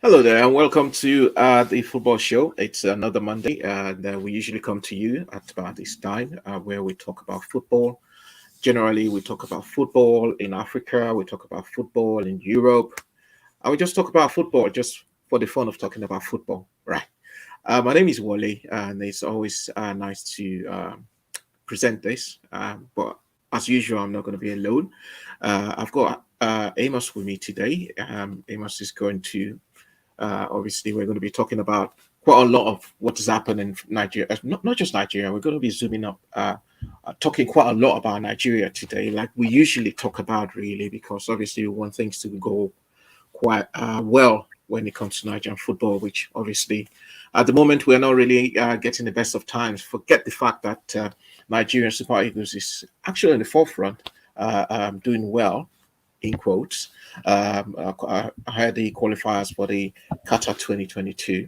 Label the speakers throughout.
Speaker 1: Hello there, and welcome to the football show. It's another Monday, and we usually come to you at about this time where we talk about football. Generally, we talk about football in Africa, we talk about football in Europe, and we just talk about football just for the fun of talking about football, right? My name is Wale, and it's always nice to present this. But as usual, I'm not going to be alone. I've got Amos with me today. Amos is going to obviously, we're going to be talking about quite a lot of what has happened in Nigeria. Not just Nigeria. We're going to be zooming up, talking quite a lot about Nigeria today, like we usually talk about, really, because obviously we want things to go quite well when it comes to Nigerian football, which obviously at the moment we're not really getting the best of times. Forget the fact that Nigerian Super Eagles is actually in the forefront, doing well in quotes, ahead the qualifiers for the Qatar 2022.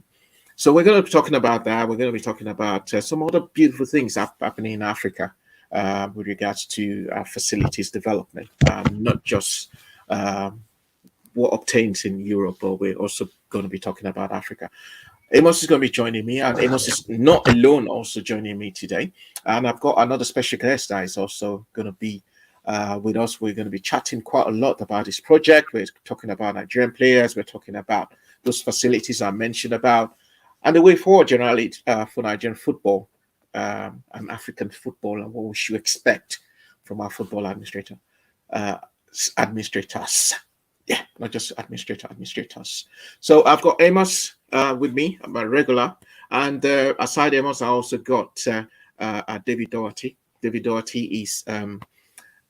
Speaker 1: So we're going to be talking about that. We're going to be talking about some other beautiful things happening in Africa with regards to facilities development, not just what obtains in Europe, but we're also going to be talking about Africa. Amos is going to be joining me, and Amos is not alone, also joining me today. And I've got another special guest that is also going to be with us. We're going to be chatting quite a lot about this project. We're talking about Nigerian players. We're talking about those facilities I mentioned about, and the way forward generally for Nigerian football and African football, and what we should expect from our football administrators. Yeah, not just administrators. So I've got Amos with me. I'm a regular, and aside Amos, I also got David Doherty. David Doherty is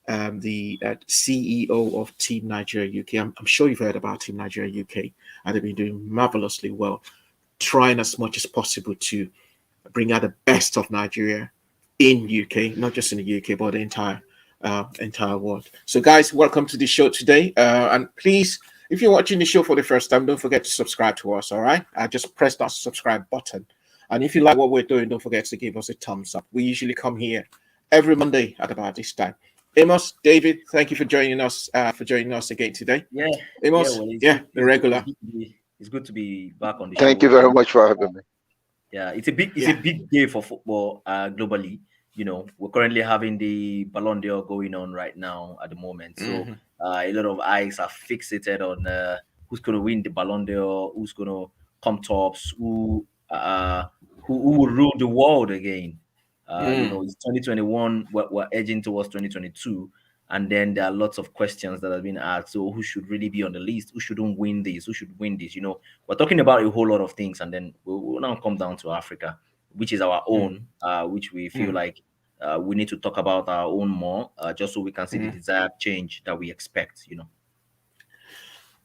Speaker 1: the CEO of Team Nigeria UK. I'm sure you've heard about Team Nigeria UK, and they've been doing marvelously well, trying as much as possible to bring out the best of Nigeria in UK, not just in the UK, but the entire world. So, guys, welcome to the show today. And please, if you're watching the show for the first time, don't forget to subscribe to us. All right, just press that subscribe button. And if you like what we're doing, don't forget to give us a thumbs up. We usually come here every Monday at about this time. Amos, David, thank you for joining us again today.
Speaker 2: Yeah,
Speaker 1: Amos, the regular.
Speaker 2: It's good to be back on the show.
Speaker 3: Thank you very much for having me.
Speaker 2: Yeah, it's a big day for football globally. You know, we're currently having the Ballon d'Or going on right now at the moment. So a lot of eyes are fixated on who's going to win the Ballon d'Or, who's going to come tops, who will rule the world again. You know, it's 2021. We're edging towards 2022, and then there are lots of questions that have been asked. So, who should really be on the list? Who shouldn't win this? Who should win this? You know, we're talking about a whole lot of things, and then we'll now come down to Africa, which is our own, which we feel like we need to talk about our own more, just so we can see the desired change that we expect. You know.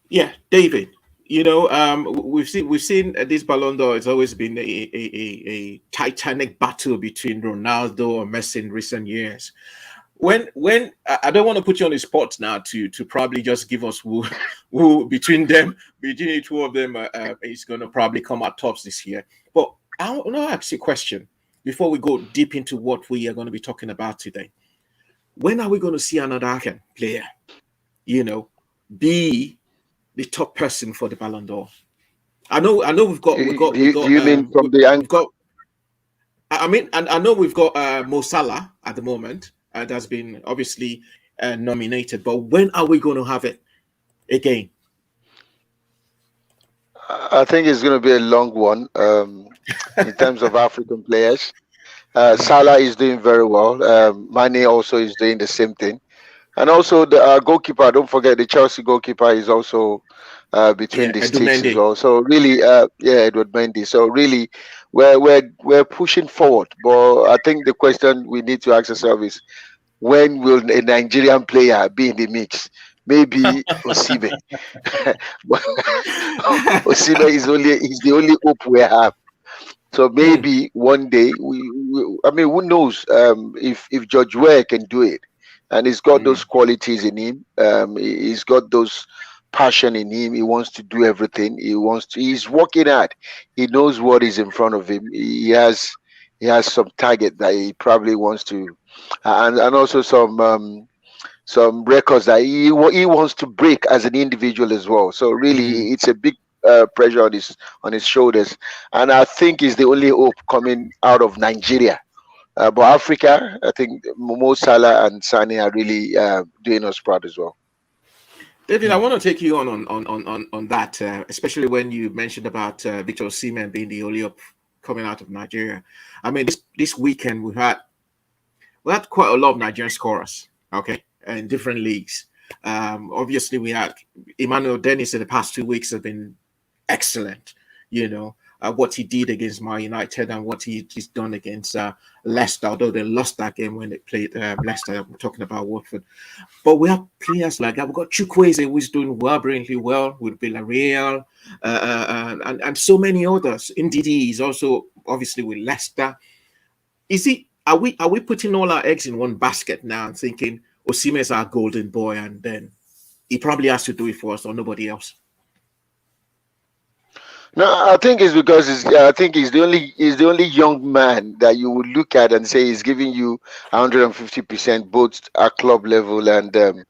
Speaker 1: Yeah, David. You know, we've seen this Ballon d'Or. It's always been a titanic battle between Ronaldo and Messi in recent years. When I don't want to put you on the spot now to probably just give us who between the two of them is going to probably come out tops this year. But I want to ask you a question before we go deep into what we are going to be talking about today. When are we going to see another African player, be the top person for the Ballon d'Or? I know we've got.
Speaker 3: Do you mean from the angle?
Speaker 1: I know we've got Mo Salah at the moment. That's been obviously nominated. But when are we going to have it again?
Speaker 3: I think it's going to be a long one in terms of African players. Salah is doing very well. Mane also is doing the same thing. And also the goalkeeper, don't forget the Chelsea goalkeeper is also between the sticks as well. So really, Edward Mendy. So really, we're pushing forward. But I think the question we need to ask ourselves is, when will a Nigerian player be in the mix? Maybe Osimhen. Osimhen is the only hope we have. So maybe one day I mean, who knows if George Weah can do it. And he's got those qualities in him. He's got those passion in him. He wants to do everything. He's working hard. He knows what is in front of him. He has some target that he probably wants to, and also some records that he wants to break as an individual as well. So really, it's a big pressure on his shoulders, and I think he's the only hope coming out of Nigeria. But Africa, I think Mo Salah and Sane are really doing us proud as well.
Speaker 1: David, I want to take you on that, especially when you mentioned about Victor Osimhen being the only up coming out of Nigeria. I mean, this weekend we had quite a lot of Nigerian scorers, okay, in different leagues. Obviously, we had Emmanuel Dennis in the past 2 weeks have been excellent. You know, what he did against Man United and what he's done against Leicester, although they lost that game when they played Leicester. I'm talking about Watford. But we have players like that. We've got Chukwueze, who's doing brilliantly well with Villarreal, and so many others. Ndidi is also obviously with Leicester. Are we putting all our eggs in one basket now and thinking Osimhen is our golden boy and then he probably has to do it for us or nobody else?
Speaker 3: No, I think it's because I think he's the only young man that you would look at and say he's giving you 150% both at club level and at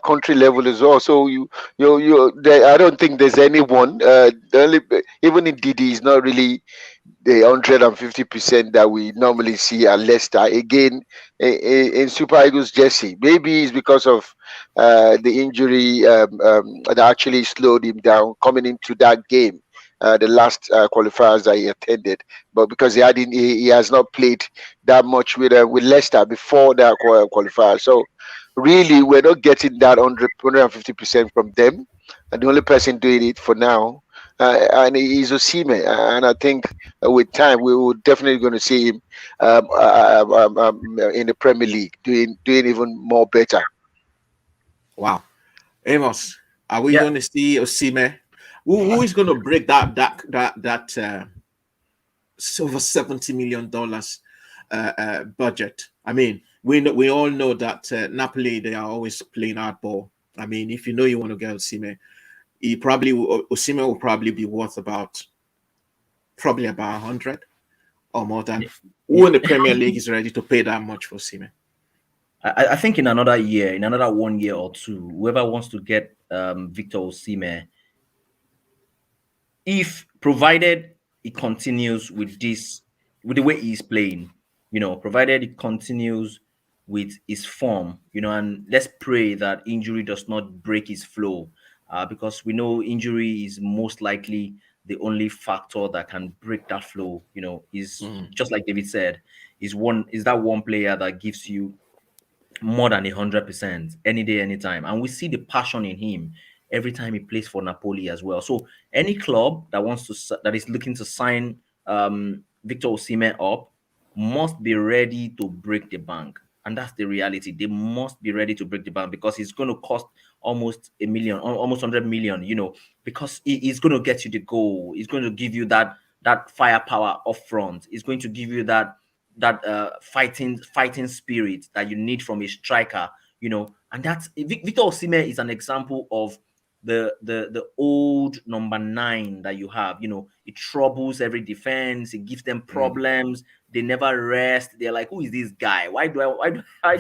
Speaker 3: country level as well. So I don't think there's anyone. Even in Didi, he's not really the 150% that we normally see at Leicester. Again, in Super Eagles jersey, maybe it's because of the injury that actually slowed him down coming into that game, the last qualifiers that he attended. But because he has not played that much with Leicester before that qualifier, so really we're not getting that 150% from them. And the only person doing it for now, and he's Osimhen. And I think with time we will definitely going to see him in the Premier League doing even more better.
Speaker 1: Wow. Amos, are we going to see Osimhen? Who is going to break that over $70 million budget? I mean, we all know that Napoli, they are always playing hardball. I mean, if you know you want to get Osimhen, Osimhen will probably be worth about 100 or more than. Who in the Premier League is ready to pay that much for Osimhen?
Speaker 2: I think in another 1 year or two, whoever wants to get Victor Osimhen, if provided he continues with the way he's playing, provided he continues with his form, and let's pray that injury does not break his flow, because we know injury is most likely the only factor that can break that flow. Is just like David said, is that one player that gives you more than 100% any day, anytime. And we see the passion in him every time he plays for Napoli as well. So any club that is looking to sign Victor Osimhen up must be ready to break the bank. And that's the reality. They must be ready to break the bank because it's going to cost almost $1 million, almost 100 million, because he's going to get you the goal. He's going to give you that firepower up front. It's going to give you that fighting spirit that you need from a striker, and that's Victor Osimhen is an example of the old number 9 that you have. It troubles every defense, it gives them problems, they never rest. They're like, who is this guy? Why do I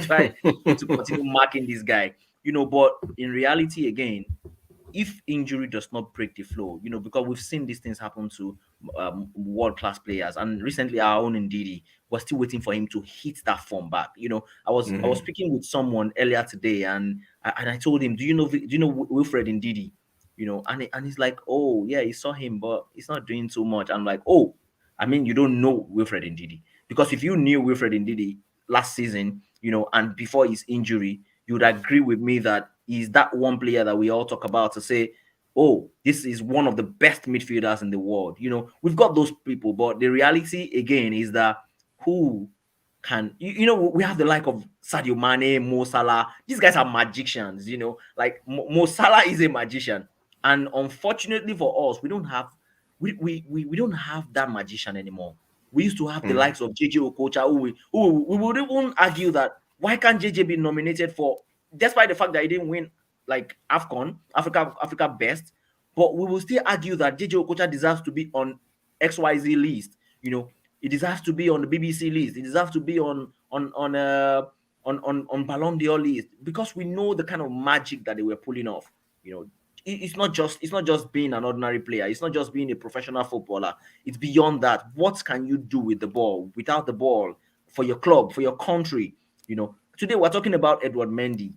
Speaker 2: need to continue marking this guy? But in reality, again, if injury does not break the flow, because we've seen these things happen to world-class players, and recently our own Ndidi, we're still waiting for him to hit that form back. I was speaking with someone earlier today, and I told him, do you know Wilfred Ndidi? And he's like, oh yeah, he saw him, but he's not doing too much. I'm like, oh, I mean, you don't know Wilfred Ndidi, because if you knew Wilfred Ndidi last season, and before his injury, you would agree with me that he's that one player that we all talk about to say, oh, this is one of the best midfielders in the world. We've got those people, but the reality again is that who can, we have the like of Sadio Mane, Mo Salah. These guys are magicians, like Mo Salah is a magician. And unfortunately for us, we don't have that magician anymore. We used to have the likes of JJ Okocha, who we would even argue that why can't JJ be nominated for, despite the fact that he didn't win like AFCON, Africa Best, but we will still argue that JJ Okocha deserves to be on XYZ list. It deserves to be on the BBC list. It deserves to be on Ballon d'Or list, because we know the kind of magic that they were pulling off. it's not just being an ordinary player. It's not just being a professional footballer. It's beyond that. What can you do with the ball, without the ball, for your club, for your country? Today we're talking about Edward Mendy.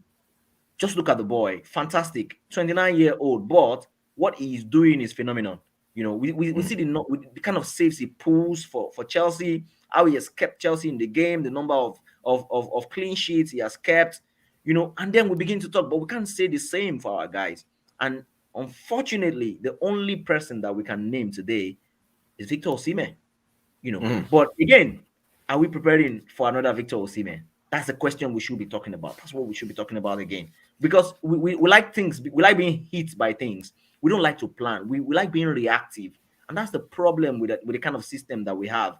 Speaker 2: Just look at the boy, fantastic, 29-year-old, but what he's doing is phenomenal. We see the kind of saves he pulls for Chelsea, how he has kept Chelsea in the game, the number of clean sheets he has kept, and then we begin to talk, but we can't say the same for our guys. And unfortunately, the only person that we can name today is Victor Osimhen. But again, are we preparing for another Victor Osimhen? That's the question we should be talking about. That's what we should be talking about again. Because we like things, we like being hit by things. We don't like to plan. We like being reactive. And that's the problem with the kind of system that we have.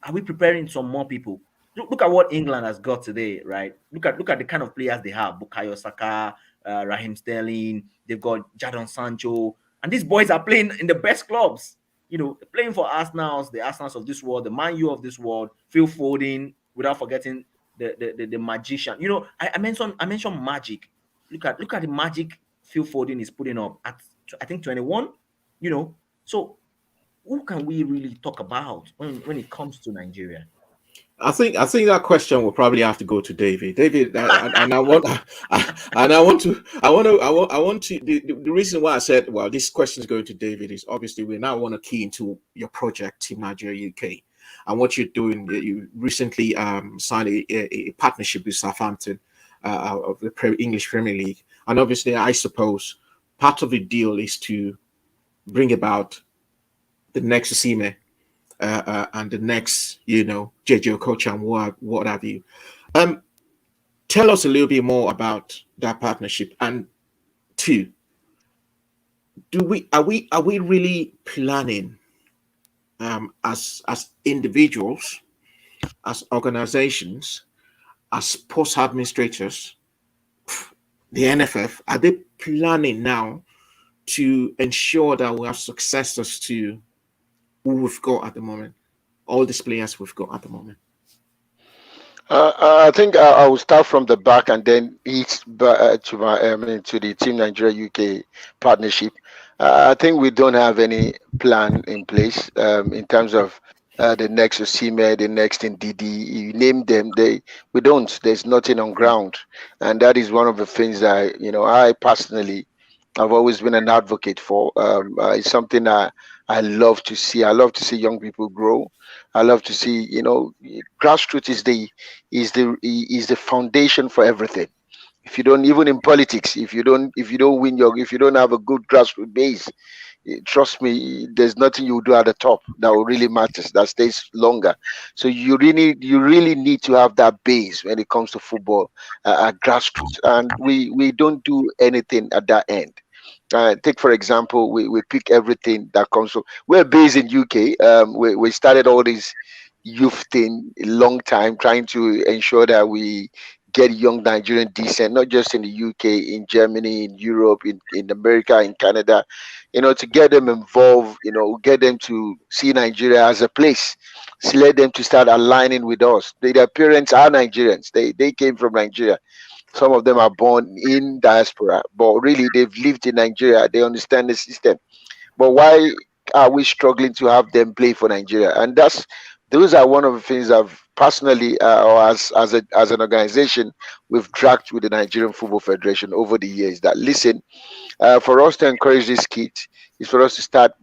Speaker 2: Are we preparing some more people? Look at what England has got today, right? Look at the kind of players they have. Bukayo Saka, Raheem Sterling, they've got Jadon Sancho. And these boys are playing in the best clubs. They're playing for Arsenals, the Arsenals of this world, the Man U of this world, Phil Foden, without forgetting the magician. I mentioned magic. Look at the magic Phil Foden is putting up at, I think, 21. So who can we really talk about when it comes to Nigeria?
Speaker 1: I think that question will probably have to go to David. David, and I want to. The reason why I said, well, this question is going to David is obviously we now want to key into your project, Team Nigeria UK, and what you're doing. You recently signed a partnership with Southampton of the English Premier League, and obviously, I suppose part of the deal is to bring about the next Osimhen. And the next, JJ Okocha and what have you. Tell us a little bit more about that partnership. And two, are we really planning as individuals, as organizations, as sports administrators, the NFF, are they planning now to ensure that we have successors to who we've got at the moment, all these players we've got at the moment?
Speaker 3: I think I will start from the back and then eat to the Team Nigeria UK partnership. I think we don't have any plan in place in terms of the next Osimhen, the next Ndidi. You name them, we don't. There's nothing on ground, and that is one of the things that I personally I've always been an advocate for. It's something I love to see. I love to see young people grow. I love to see, grassroots is the foundation for everything. If you don't, even in politics, if you don't have a good grassroots base, trust me, there's nothing you do at the top that will really matters, that stays longer. So you really need to have that base when it comes to football at grassroots, and we don't do anything at that end. Take for example, we pick everything that comes from. We're based in UK. We started all this youth thing a long time, trying to ensure that we get young Nigerian descent, not just in the UK, in Germany, in Europe, in America, in Canada, to get them involved, get them to see Nigeria as a place, to let them to start aligning with us. Their parents are Nigerians. They came from Nigeria. Some of them are born in diaspora, but really they've lived in Nigeria. They understand the system. But why are we struggling to have them play for Nigeria? And those are one of the things I've personally, or as an organization, we've dragged with the Nigerian Football Federation over the years. That listen, for us to encourage these kids is for us to start,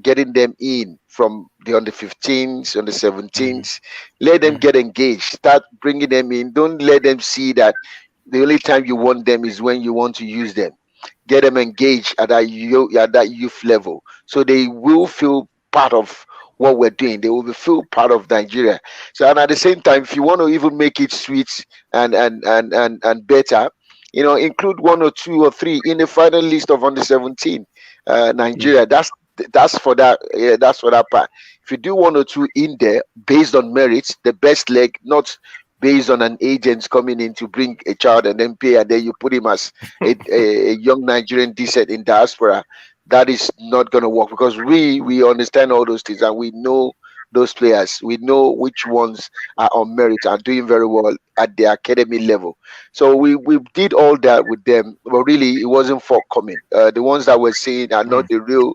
Speaker 3: getting them in from the under 15s, under 17s. Let them get engaged. Start bringing them in. Don't let them see that the only time you want them is when you want to use them. Get them engaged at that youth level, so they will feel part of what we're doing. They will feel part of Nigeria. So, and at the same time, if you want to even make it sweet and better, include one or two or three in the final list of under 17 Nigeria. That's for that. Yeah, that's for that part. If you do one or two in there based on merits, the best leg, not based on an agent coming in to bring a child and then pay, and then you put him as a young Nigerian descent in diaspora, that is not going to work, because we understand all those things and we know those players. We know which ones are on merit and doing very well at the academy level. So we did all that with them, but really it wasn't forthcoming. The ones that we're seeing are not the real,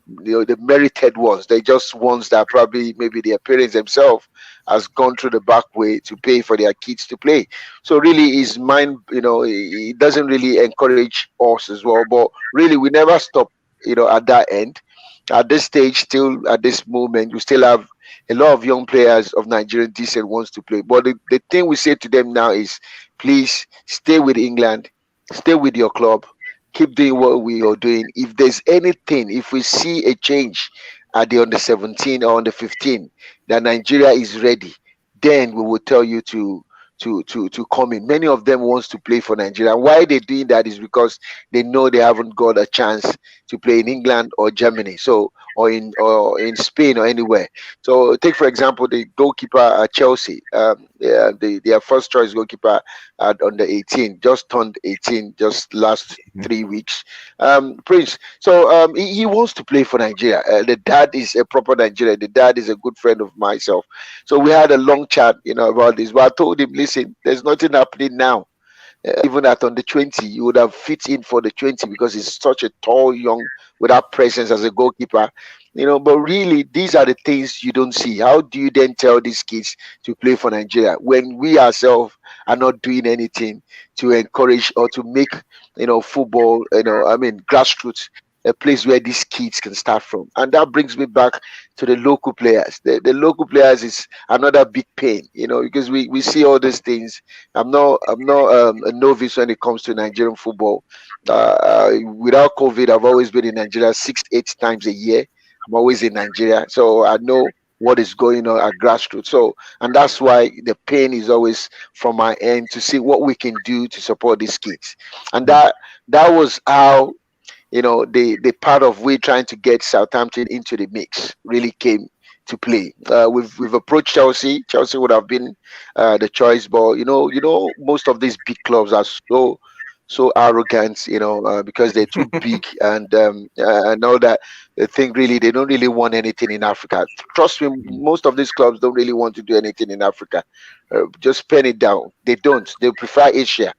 Speaker 3: the merited ones. They're just ones that probably maybe their parents themselves has gone through the back way to pay for their kids to play. So really his mind, it doesn't really encourage us as well. But really we never stop, at that end. At this stage, still at this moment, we still have a lot of young players of Nigerian descent wants to play. But the thing we say to them now is, please stay with England, stay with your club, keep doing what we are doing. If there's anything, if we see a change at the under 17 or under 15 that Nigeria is ready, then we will tell you to come in. Many of them wants to play for Nigeria. Why they're doing that is because they know they haven't got a chance to play in England or Germany, or in Spain or anywhere. So take for example the goalkeeper at Chelsea, their first choice goalkeeper at under 18, just turned 18 just last 3 weeks. Prince. So he wants to play for Nigeria. The dad is a proper Nigerian. The dad is a good friend of myself. So we had a long chat, about this. But I told him, listen, there's nothing happening now. Even at under 20, you would have fit in for the 20 because he's such a tall, young, without presence as a goalkeeper. But really, these are the things you don't see. How do you then tell these kids to play for Nigeria when we ourselves are not doing anything to encourage or to make, football, grassroots, a place where these kids can start from? And that brings me back to the local players. The local players is another big pain, because we see all these things. I'm not a novice when it comes to Nigerian football. Without COVID, I've always been in Nigeria 6-8 times a year. I'm always in Nigeria, so I know what is going on at grassroots. So, and that's why the pain is always from my end to see what we can do to support these kids. And that was how, the part of we trying to get Southampton into the mix really came to play. We've approached Chelsea. Chelsea would have been the choice, but most of these big clubs are so arrogant, because they're too big and all that. They think really they don't really want anything in Africa. Trust me, most of these clubs don't really want to do anything in Africa. Just pen it down. They don't. They prefer Asia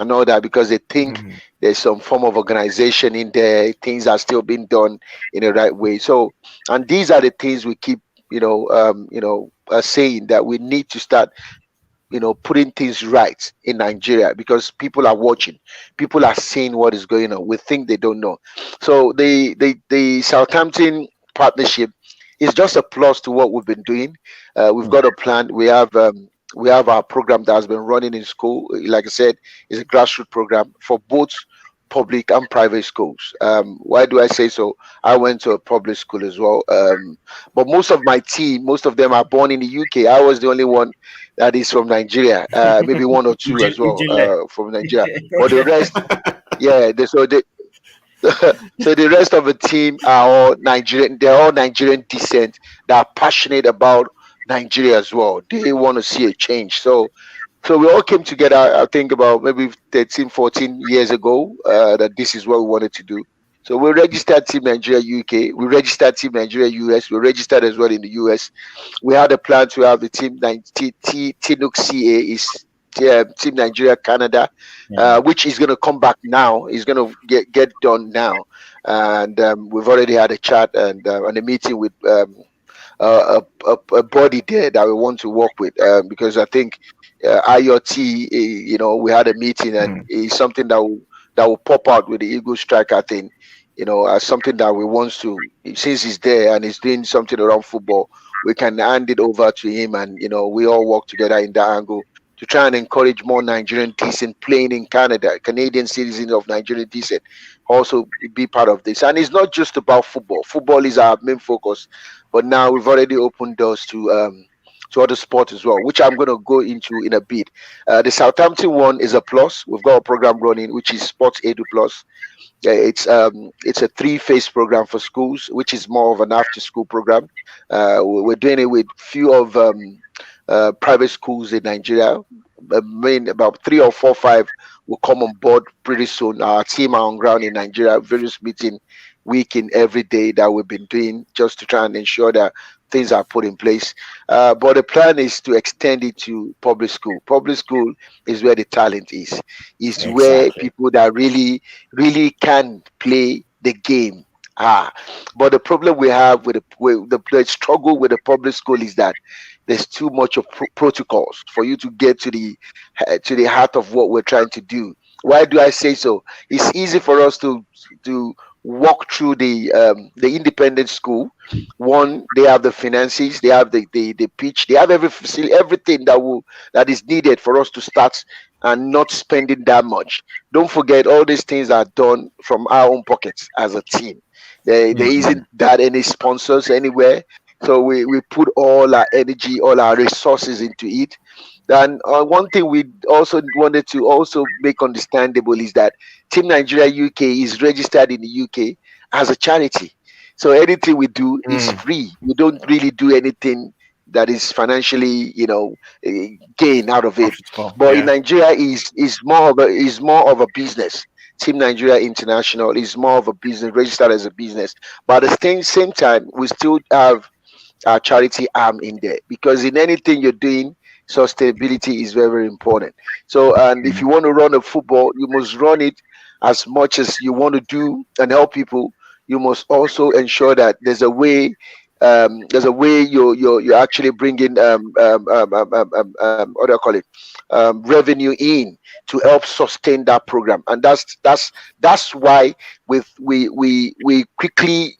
Speaker 3: and all that because they think there's some form of organization in there. Things are still being done in the right way. So, and these are the things we keep, saying that we need to start, putting things right in Nigeria because people are watching, people are seeing what is going on. We think they don't know. So the Southampton partnership is just a plus to what we've been doing. We've got a plan. We have our program that has been running in school. Like I said, it's a grassroots program for both public and private schools. Why do I say so? I went to a public school as well. But most of my team, most of them are born in the UK. I was the only one that is from Nigeria. Maybe one or two as well from Nigeria. But the rest, so the rest of the team are all Nigerian. They're all Nigerian descent. That are passionate about Nigeria as well. They want to see a change. So we all came together, I think about maybe 13, 14 years ago, that this is what we wanted to do. So we registered Team Nigeria UK, we registered Team Nigeria US, we registered as well in the US. We had a plan to have the Team TNUC CA is Team Nigeria Canada, which is going to come back now. It's going to get done now. And we've already had a chat and a meeting with a body there that we want to work with because I think IoT, we had a meeting and it's something that will pop out with the Eagle Striker thing, as something that we want to, since he's there and he's doing something around football, we can hand it over to him and, we all work together in that angle to try and encourage more Nigerian decent playing in Canada, Canadian citizens of Nigerian decent also be part of this. And it's not just about football. Football is our main focus, but now we've already opened doors to other sports as well, which I'm going to go into in a bit. The Southampton one is a plus. We've got a program running, which is Sports Edu Plus. It's a 3-phase program for schools, which is more of an after-school program. We're doing it with few of private schools in Nigeria. About 3 or 4, 5 will come on board pretty soon. Our team are on ground in Nigeria, various meetings week in, every day that we've been doing just to try and ensure that things are put in place. But the plan is to extend it to public school. Public school is where the talent is where
Speaker 1: Exactly.
Speaker 3: people that really can play the game are. But the problem we have with the struggle with the public school is that there's too much of protocols for you to get to the heart of what we're trying to do. Why do I say so? It's easy for us to walk through the independent school. One, they have the finances, they have the pitch, they have everything that is needed for us to start and not spending that much. Don't forget, all these things are done from our own pockets as a team. There isn't that any sponsors anywhere. So we put all our energy, all our resources into it. And one thing we also wanted to also make understandable is that Team Nigeria UK is registered in the UK as a charity. So anything we do is free. We don't really do anything that is financially, gain out of it.
Speaker 1: Profitable.
Speaker 3: But in
Speaker 1: Yeah.
Speaker 3: Nigeria is more of a business. Team Nigeria International is more of a business, registered as a business. But at the same time, we still have our charity arm in there, because in anything you're doing, sustainability is very, very important. So, and if you want to run a football, you must run it as much as you want to do and help people. You must also ensure that there's a way you're actually bringing what do I call it, revenue in to help sustain that program. And that's why we quickly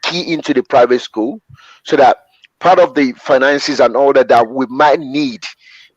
Speaker 3: key into the private school, so that part of the finances and all that we might need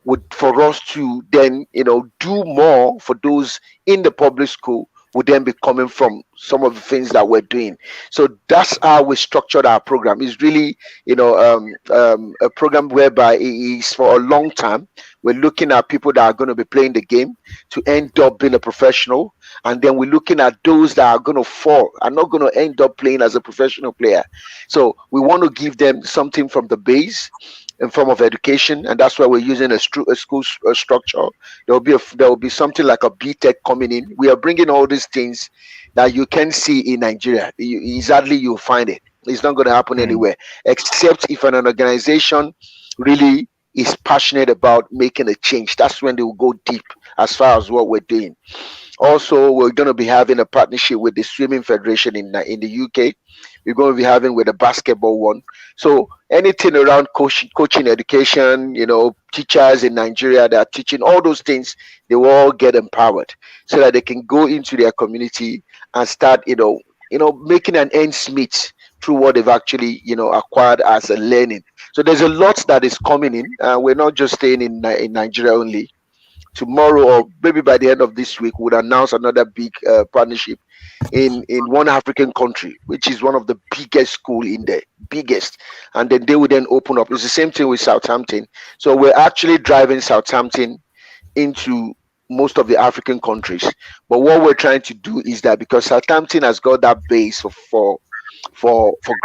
Speaker 3: would, for us to then do more for those in the public school, would then be coming from some of the things that we're doing. So that's how we structured our program. It's really a program whereby it is for a long time. We're looking at people that are going to be playing the game to end up being a professional, and then we're looking at those that are going to fall, are not going to end up playing as a professional player. So we want to give them something from the base in form of education, and that's why we're using a school structure. There will be something like a BTech coming in. We are bringing all these things that you can see in Nigeria. Exactly, you'll find it. It's not going to happen anywhere, except if an organization really is passionate about making a change. That's when they will go deep as far as what we're doing. Also, we're going to be having a partnership with the Swimming Federation in the UK. We're going to be having with the basketball one. So anything around coaching education, teachers in Nigeria that are teaching all those things, they will all get empowered so that they can go into their community and start, making an ends meet through what they've actually, acquired as a learning. So there's a lot that is coming in. We're not just staying in Nigeria only. Tomorrow, or maybe by the end of this week, we'll announce another big partnership in one African country, which is one of the biggest school in there, biggest. And then they will then open up. It's the same thing with Southampton. So we're actually driving Southampton into most of the African countries. But what we're trying to do is that, because Southampton has got that base for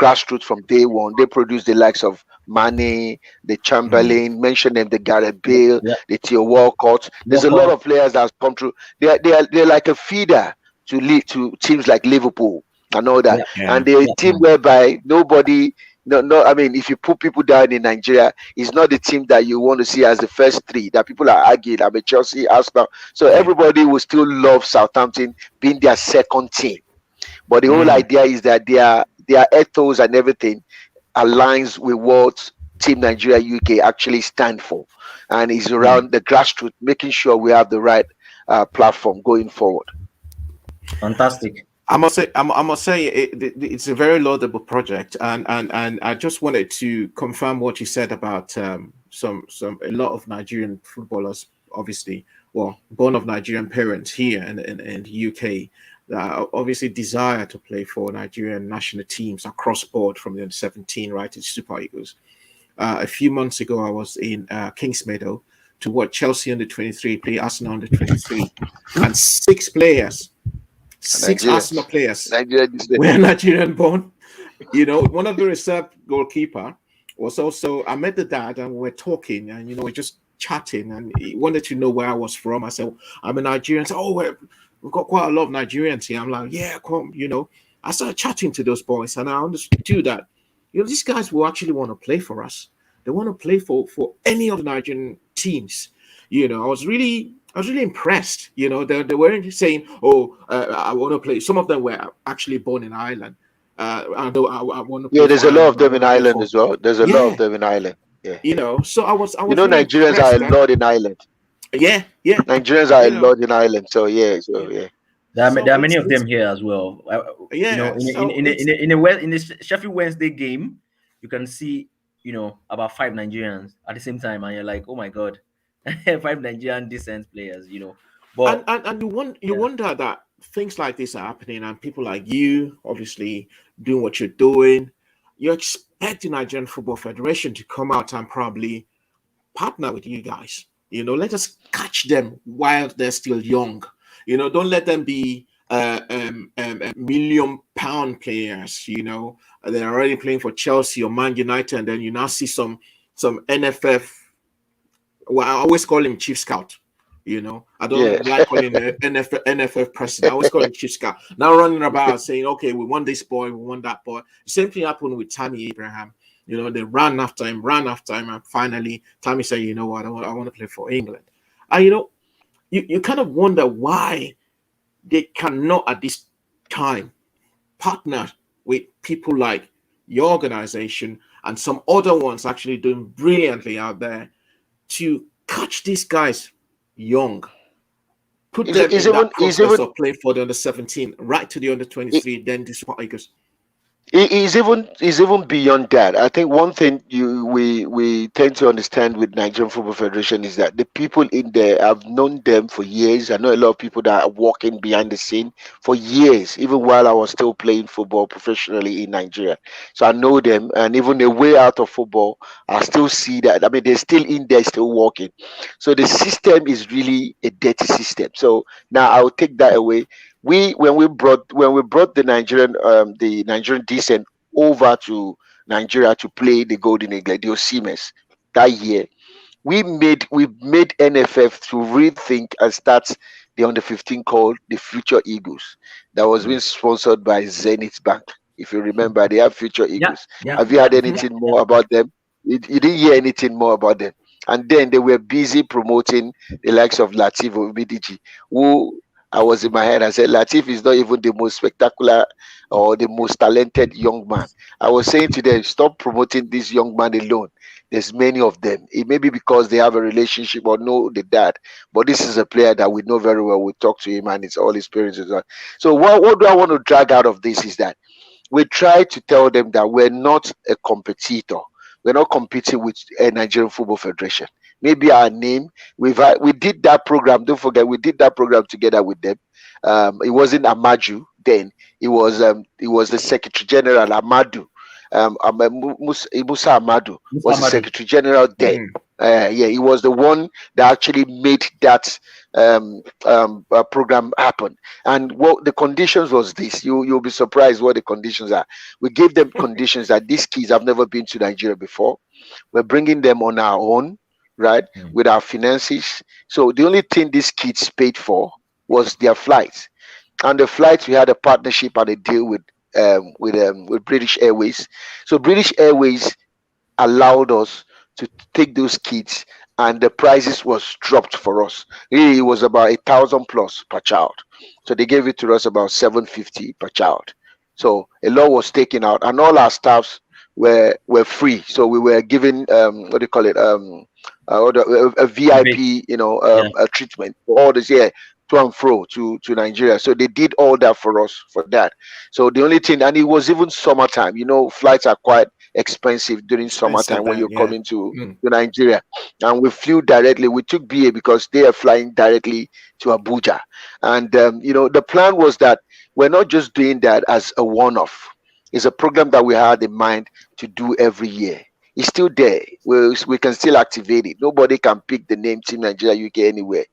Speaker 3: grassroots from day one, they produce the likes of Mane, the Chamberlain, mention them, the Gareth Bale, the Theo Walcott. There's a lot of players that have come through. They're like a feeder to teams like Liverpool and all that. And they're a team whereby nobody, no, I mean, if you put people down in Nigeria, it's not the team that you want to see as the first three that people are arguing. I mean, Chelsea, Arsenal. So everybody will still love Southampton being their second team. But the whole idea is that their ethos and everything aligns with what Team Nigeria UK actually stand for, and is around the grassroots, making sure we have the right platform going forward.
Speaker 2: Fantastic.
Speaker 1: I must say, it's a very laudable project, and I just wanted to confirm what you said about a lot of Nigerian footballers, obviously, born of Nigerian parents here in the UK, that obviously desire to play for Nigerian national teams across board, from the 17 right to Super Eagles. A few months ago, I was in Kings Meadow to watch Chelsea under 23 play Arsenal under 23, and six Arsenal players were Nigerian born. One of the reserve goalkeeper was also. I met the dad and we were talking, and we're just chatting, and he wanted to know where I was from. I said, I'm a Nigerian. So, we've got quite a lot of Nigerians here. I'm like, yeah, come, I started chatting to those boys, and I understood that, these guys will actually want to play for us. They want to play for any of the Nigerian teams. I was really impressed. They weren't saying, "Oh, I want to play." Some of them were actually born in Ireland. I want to play
Speaker 3: Yeah,
Speaker 1: for
Speaker 3: there's a lot of
Speaker 1: Ireland. I
Speaker 3: them in
Speaker 1: want to play
Speaker 3: Ireland
Speaker 1: for,
Speaker 3: as well. There's a lot of
Speaker 1: yeah.
Speaker 3: them in Ireland. Yeah.
Speaker 1: So I was really
Speaker 3: Nigerians are
Speaker 1: impressed
Speaker 3: a
Speaker 1: that,
Speaker 3: lot in Ireland.
Speaker 1: yeah, yeah,
Speaker 3: Nigerians are a
Speaker 1: you know,
Speaker 3: lot in Ireland. So yeah, so
Speaker 1: you know.
Speaker 3: yeah.
Speaker 2: There
Speaker 1: So
Speaker 2: are many of
Speaker 1: it's
Speaker 2: them here as well.
Speaker 1: yeah. So
Speaker 2: In the Sheffield Wednesday game, you can see about 5 Nigerians at the same time, and you're like, oh my god, 5 Nigerian decent players. But
Speaker 1: and you
Speaker 2: yeah,
Speaker 1: wonder that things like this are happening, and people like you, obviously doing what you're doing. You expect the Nigerian Football Federation to come out and probably partner with you guys. Let us catch them while they're still young. Don't let them be £1 million players. They're already playing for Chelsea or Man United, and then you now see some NFF. Well, I always call him Chief Scout. I
Speaker 3: Yeah.
Speaker 1: don't like calling the NFF president. I always call him Chief Scout. Now running about saying, okay, we want this boy, we want that boy. The same thing happened with Tammy Abraham. They ran after him, and finally Tammy said, you know what, I want to play for England. And you kind of wonder why they cannot at this time partner with people like your organization and some other ones actually doing brilliantly out there to catch these guys young, put them
Speaker 3: Is
Speaker 1: in that
Speaker 3: even is
Speaker 1: process
Speaker 3: even
Speaker 1: of playing for the under 17, right to the under 23, then this what it goes.
Speaker 3: Is even beyond that. I think one thing we tend to understand with Nigerian Football Federation is that the people in there, I've known them for years. I know a lot of people that are working behind the scene for years, even while I was still playing football professionally in Nigeria. So I know them, and even the way out of football, I still see that. I mean, they're still in there, still working. So the system is really a dirty system. So now I'll take that away. When we brought the Nigerian decent over to Nigeria to play the Golden Eagle, the Osimes, that year, we made NFF to rethink and start the under 15 called the Future Eagles, that was being sponsored by Zenith Bank. If you remember, they have Future
Speaker 2: yeah,
Speaker 3: Eagles.
Speaker 2: yeah,
Speaker 3: Have you
Speaker 2: yeah,
Speaker 3: heard
Speaker 2: yeah,
Speaker 3: anything
Speaker 2: yeah.
Speaker 3: more about them? You didn't hear anything more about them. And then they were busy promoting the likes of Latif Obidiji, who I was in my head. I said, Latif is not even the most spectacular or the most talented young man. I was saying to them, stop promoting this young man alone. There's many of them. It may be because they have a relationship or know the dad, but this is a player that we know very well. We talk to him and it's all his parents as well. So what do I want to drag out of this is that we try to tell them that we're not a competitor. We're not competing with a Nigerian Football Federation. Maybe our name. We did that program. Don't forget, we did that program together with them. It wasn't Amaju then. It was the Secretary General Amadu. Musa Amadu
Speaker 2: Mr.
Speaker 3: was the
Speaker 2: Amadu.
Speaker 3: Secretary General then. Yeah, he was the one that actually made that program happen. And what the conditions was this. You'll be surprised what the conditions are. We gave them conditions that these kids have never been to Nigeria before. We're bringing them on our own, right, with our finances. So the only thing these kids paid for was their flights. And the flights, we had a partnership and a deal with British Airways. So British Airways allowed us to take those kids, and the prices was dropped for us. Really, it was about 1,000 plus per child. So they gave it to us about 750 per child. So a lot was taken out, and all our staffs were free. So we were given what do you call it, a
Speaker 2: Rebate.
Speaker 3: VIP,
Speaker 2: Yeah.
Speaker 3: a treatment for all this, yeah, to and fro to Nigeria. So they did all that for us for that. So the only thing, and it was even summertime. Flights are quite expensive during
Speaker 1: Expensive
Speaker 3: summertime when
Speaker 1: then,
Speaker 3: you're
Speaker 1: yeah.
Speaker 3: coming to Nigeria. And we flew directly. We took BA because they are flying directly to Abuja. And the plan was that we're not just doing that as a one-off. It's a program that we had in mind to do every year. It's still there. We can still activate it. Nobody can pick the name Team Nigeria UK anywhere.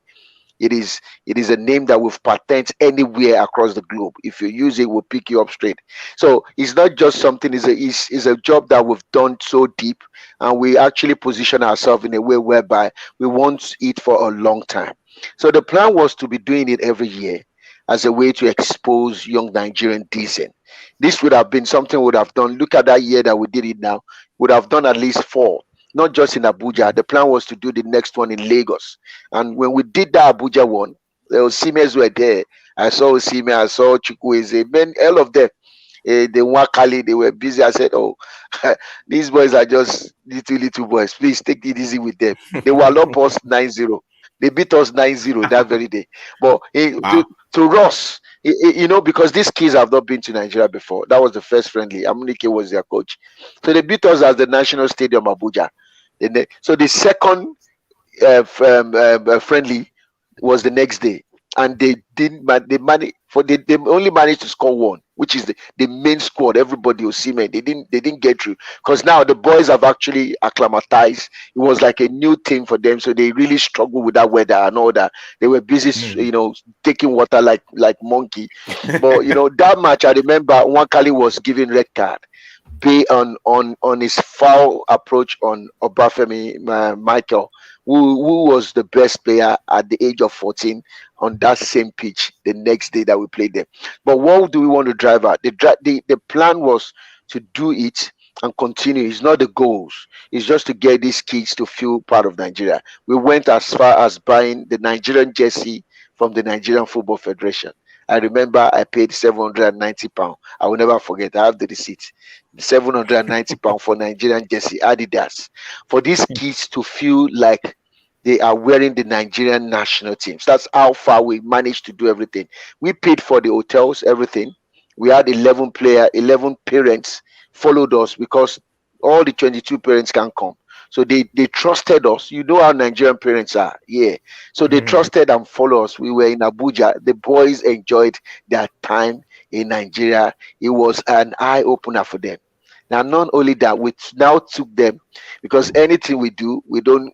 Speaker 3: It is a name that we've patent anywhere across the globe. If you use it, we'll pick you up straight. So it's not just something. It's a job that we've done so deep, and we actually position ourselves in a way whereby we want it for a long time. So the plan was to be doing it every year as a way to expose young Nigerian decent. This would have been something we would have done. Look at that year that we did it now. Would have done at least 4, not just in Abuja. The plan was to do the next one in Lagos. And when we did that Abuja one, the Osimens were there. I saw Osime, I saw Chukwueze, men, all of them. They were Kali, they were busy. I said, oh, these boys are just little boys. Please take it easy with them. They were up us 9-0. They beat us 9-0 that very day. But to Ross, because these kids have not been to Nigeria before. That was the first friendly. Amunike was their coach. So they beat us at the National Stadium, Abuja. So the second friendly was the next day. And they only managed to score 1, which is the main squad. Everybody was Seamen. They didn't get through because now the boys have actually acclimatized. It was like a new thing for them, so they really struggled with that weather and all that. They were busy, taking water like monkey. But that match, I remember Nwankali was given red card on his foul approach on Obafemi Michael, who was the best player at the age of 14 on that same pitch the next day that we played them. But what do we want to drive at? The plan was to do it and continue. It's not the goals. It's just to get these kids to feel part of Nigeria. We went as far as buying the Nigerian jersey from the Nigerian Football Federation. I remember I paid £790. I will never forget. I have the receipt. £790 for Nigerian jersey, Adidas, for these kids to feel like they are wearing the Nigerian national teams. That's how far we managed to do everything. We paid for the hotels, everything. We had 11 parents followed us because all the 22 parents can come. So they trusted us. You know how Nigerian parents are. Yeah. So they trusted and followed us. We were in Abuja. The boys enjoyed their time in Nigeria. It was an eye opener for them. Now, not only that, we now took them, because anything we do, we don't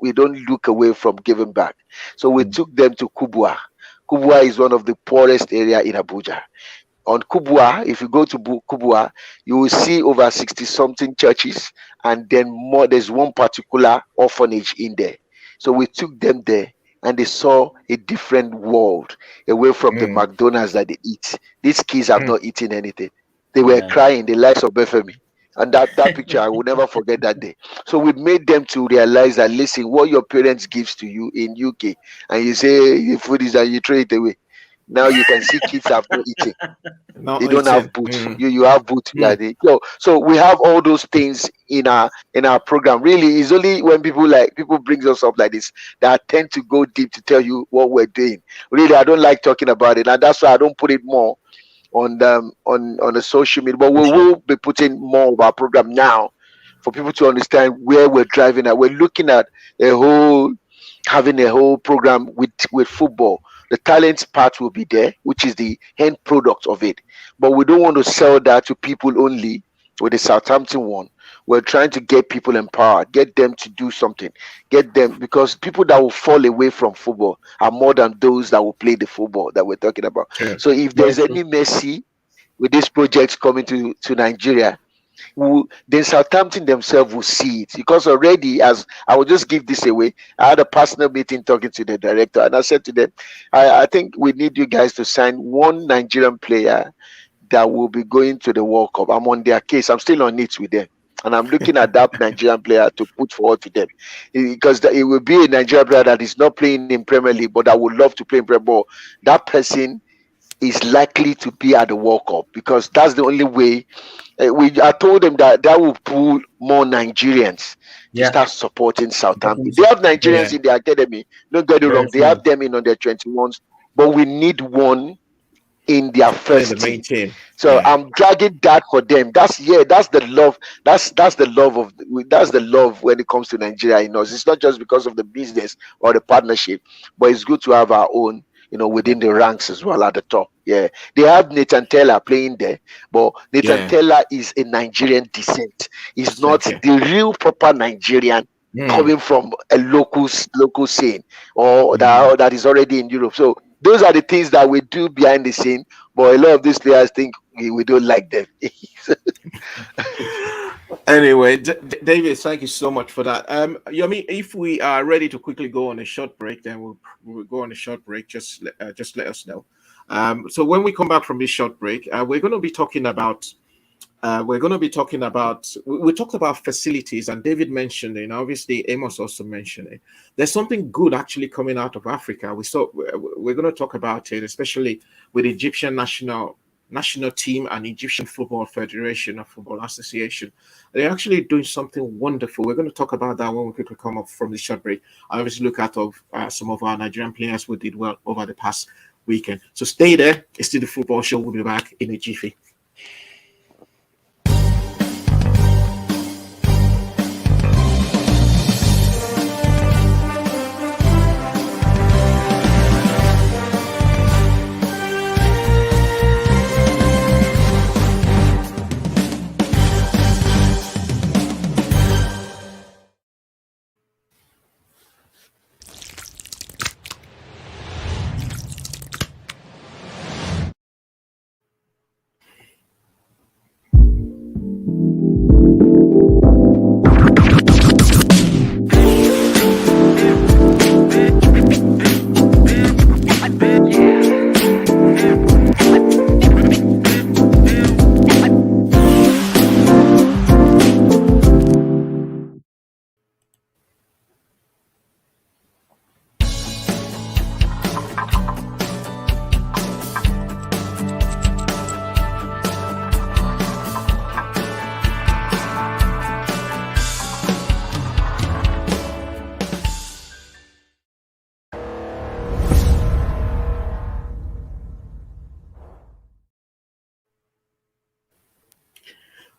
Speaker 3: look away from giving back. So we took them to Kubwa. Kubwa is one of the poorest area in Abuja. On Kubwa, if you go to Kubwa, you will see over 60-something churches, and then there's one particular orphanage in there. So we took them there, and they saw a different world away from the McDonald's that they eat. These kids have not eaten anything. They were crying, the likes of Befemi. And that picture, I will never forget that day. So we made them to realize that, listen, what your parents gives to you in UK, and you say the food is, and you throw it away. Now you can see kids have not eaten. They don't have boots. You have boots. So we have all those things in our program. Really, it's only when people brings us up like this that I tend to go deep to tell you what we're doing. Really, I don't like talking about it, and that's why I don't put it more on the social media. But we will be putting more of our program now for people to understand where we're driving at. We're looking at having a whole program with football. The talents part will be there, which is the end product of it. But we don't want to sell that to people only with the Southampton one. We're trying to get people empowered, get them to do something, get them, because people that will fall away from football are more than those that will play the football that we're talking about. Yeah. So if there's any mercy with these projects coming to Nigeria, then Southampton themselves will see it, because already, as I will just give this away, I had a personal meeting talking to the director, and I said to them, I think we need you guys to sign one Nigerian player that will be going to the World Cup. I'm on their case. I'm still on it with them, and I'm looking at that Nigerian player to put forward to them, because it will be a Nigerian player that is not playing in Premier League, but that would love to play in Premier League. That person is likely to be at the World Cup, because that's the only way. I told them that will pull more Nigerians to start supporting Southampton. They have Nigerians in the academy. Don't get it wrong. They have them in on their 21s, but we need one in their first team. So I'm dragging that for them. That's the love. That's the love when it comes to Nigeria in us. It's not just because of the business or the partnership, but it's good to have our own, within the ranks as well at the top. Yeah, they have Nathan Taylor playing there, but Nathan Taylor is a Nigerian descent. He's not the real proper Nigerian coming from a local scene or that is already in Europe. So those are the things that we do behind the scene, but a lot of these players think we don't like them.
Speaker 1: Anyway, David, thank you so much for that. Yomi, if we are ready to quickly go on a short break, then we'll go on a short break. Just let us know. So when we come back from this short break, we're going to be talking about. We talked about facilities, and David mentioned it, and obviously Amos also mentioned it. There's something good actually coming out of Africa. We're going to talk about it, especially with Egyptian national team and Egyptian Football Federation or Football Association. They're actually doing something wonderful. We're going to talk about that when we quickly come up from the short break. I obviously look at some of our Nigerian players who did well over the past weekend. So stay there. It's still the football show. We'll be back in a jiffy.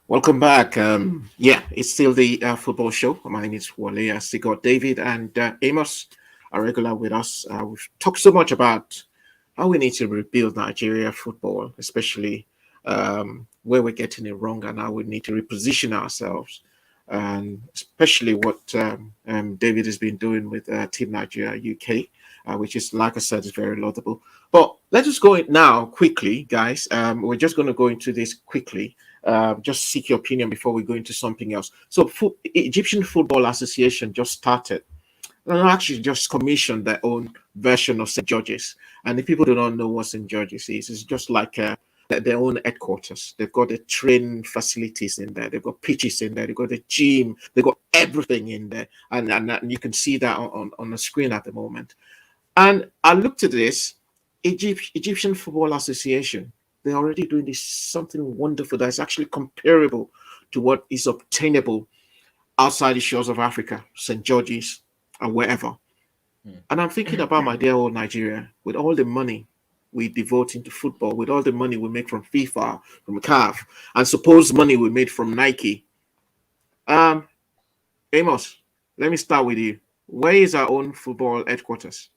Speaker 1: Welcome back. It's still the football show. My name is Wale. I still got David and Amos are regular with us. We've talked so much about how we need to rebuild Nigeria football, especially where we're getting it wrong and how we need to reposition ourselves. And especially what David has been doing with Team Nigeria UK, which is, like I said, is very laudable. But let's just go in now quickly, guys. We're just going to go into this quickly. Just seek your opinion before we go into something else. So, Egyptian Football Association just started, and actually just commissioned their own version of St. George's. And if people do not know what St. George's is, it's just like their own headquarters. They've got the training facilities in there. They've got pitches in there. They've got the gym. They've got everything in there, and you can see that on the screen at the moment. And I looked at this Egyptian Football Association. They're already doing this something wonderful that's actually comparable to what is obtainable outside the shores of Africa, St. George's, and wherever. And I'm thinking about my dear old Nigeria, with all the money we devote into football, with all the money we make from FIFA, from CAF, and supposed money we made from Nike. Amos, let me start with you. Where is our own football headquarters?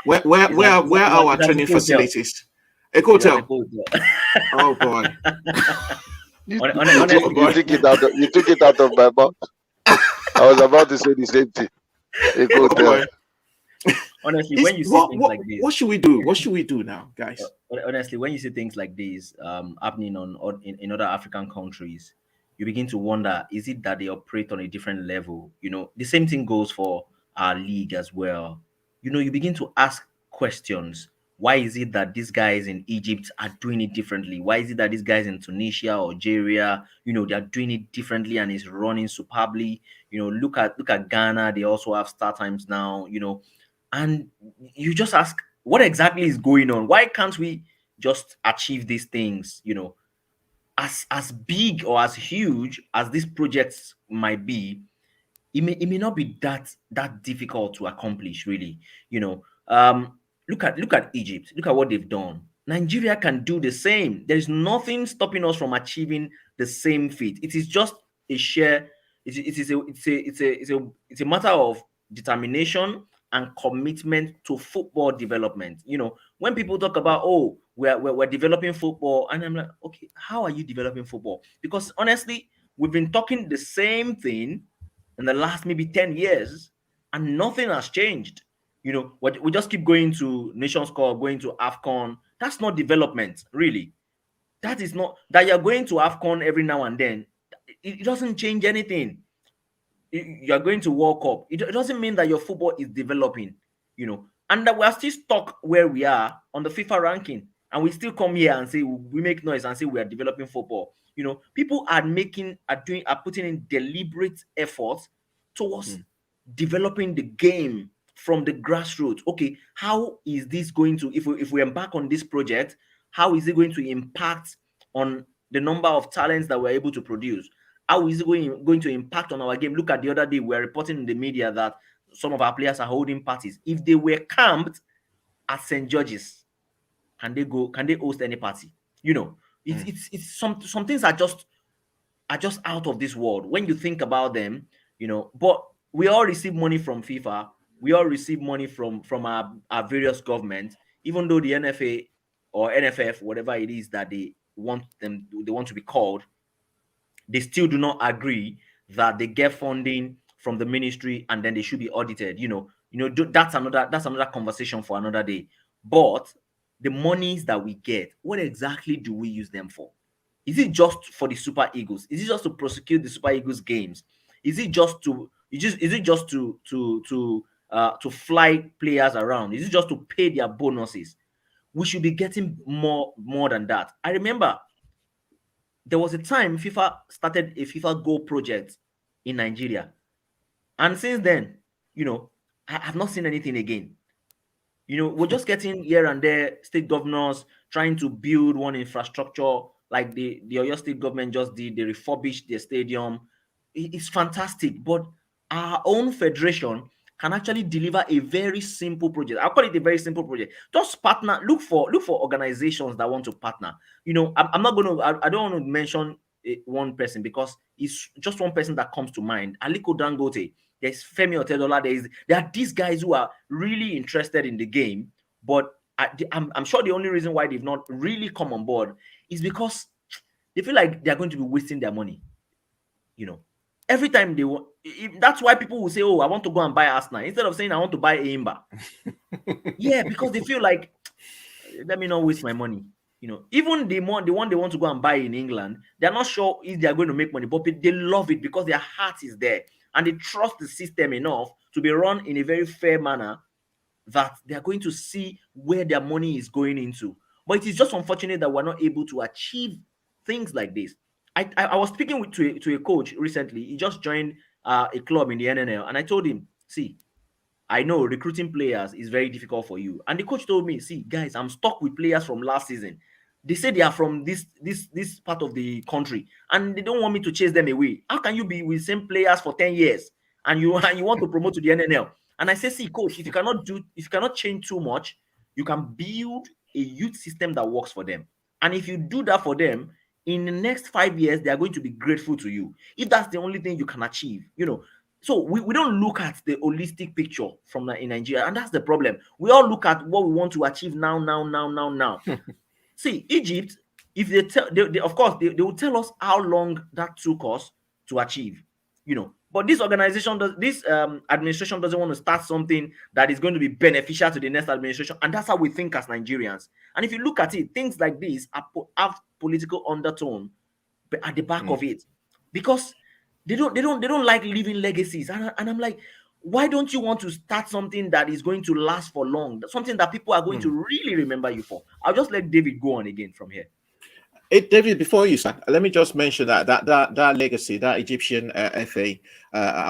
Speaker 1: Where are our training facilities? A hotel. Oh boy!
Speaker 3: You took it out of my mouth. I was about to say the same thing. A hotel.
Speaker 2: Honestly, when you see things like this,
Speaker 1: what should we do? What should we do now, guys?
Speaker 2: Honestly, when you see things like this happening in other African countries, you begin to wonder: is it that they operate on a different level? The same thing goes for our league as well. You begin to ask questions. Why is it that these guys in Egypt are doing it differently? Why is it that these guys in Tunisia, Algeria, they are doing it differently and it's running superbly? Look at Ghana. They also have start times now. And you just ask, what exactly is going on? Why can't we just achieve these things? As big or as huge as these projects might be, it may not be that difficult to accomplish, really. Look at Egypt. Look at what they've done. Nigeria can do the same. There is nothing stopping us from achieving the same feat. It is just a share. It's a matter of determination and commitment to football development. When people talk about, oh, we're developing football, and I'm like, okay, how are you developing football? Because honestly, we've been talking the same thing in the last maybe 10 years, and nothing has changed. We just keep going to Nations Cup, going to AFCON. That's not development, really. That is not, that you're going to AFCON every now and then. It doesn't change anything. You're going to World Cup. It doesn't mean that your football is developing. and that we are still stuck where we are on the FIFA ranking, and we still come here and say we make noise and say we are developing football. People are putting in deliberate efforts towards developing the game from the grassroots. Okay, how is this going to, if we embark on this project, how is it going to impact on the number of talents that we're able to produce? How is it going to impact on our game? Look at the other day, we're reporting in the media that some of our players are holding parties. If they were camped at St. George's, can they host any party? It's some things are just out of this world when you think about them. But we all receive money from FIFA. We all receive money from our various governments, even though the NFA or NFF, whatever it is that they want to be called, they still do not agree that they get funding from the ministry and then they should be audited. That's another conversation for another day. But the monies that we get, what exactly do we use them for? Is it just for the Super Eagles? Is it just to prosecute the Super Eagles games? Is it just to fly players around? Is it just to pay their bonuses? We should be getting more than that. I remember there was a time FIFA started a FIFA Go project in Nigeria. And since then, I have not seen anything again. We're just getting here and there state governors trying to build one infrastructure like the Oyo State government just did. They refurbished their stadium. It's fantastic. But our own federation can actually deliver a very simple project. I'll call it a very simple project. Just partner, look for organizations that want to partner. I'm not going to, I don't want to mention one person because it's just one person that comes to mind. Aliko Dangote, there's Femi Otedola, there are these guys who are really interested in the game, but I'm sure the only reason why they've not really come on board is because they feel like they're going to be wasting their money. Every time they want, that's why people will say, "Oh, I want to go and buy Arsenal," instead of saying, "I want to buy Aimba." Yeah, because they feel like, let me not waste my money. Even the one they want to go and buy in England, they're not sure if they're going to make money, but they love it because their heart is there and they trust the system enough to be run in a very fair manner that they're going to see where their money is going into. But it is just unfortunate that we're not able to achieve things like this. I was speaking to a coach recently. He just joined a club in the NNL, and I told him, "See, I know recruiting players is very difficult for you." And the coach told me, "See, guys, I'm stuck with players from last season. They say they are from this part of the country, and they don't want me to chase them away. How can you be with same players for 10 years and you want to promote to the NNL?" And I say, "See, coach, if you cannot change too much, you can build a youth system that works for them. And if you do that for them, in the next 5 years, they are going to be grateful to you. If that's the only thing you can achieve, So we don't look at the holistic picture from in Nigeria, and that's the problem. We all look at what we want to achieve now. See, Egypt, if they will tell us how long that took us to achieve, But this administration doesn't want to start something that is going to be beneficial to the next administration, and that's how we think as Nigerians. And if you look at it, things like this have political undertone at the back of it, because they don't like leaving legacies. And I'm like, why don't you want to start something that is going to last for long, something that people are going to really remember you for? I'll just let David go on again from here.
Speaker 1: David, before you start, let me just mention that legacy, that Egyptian FA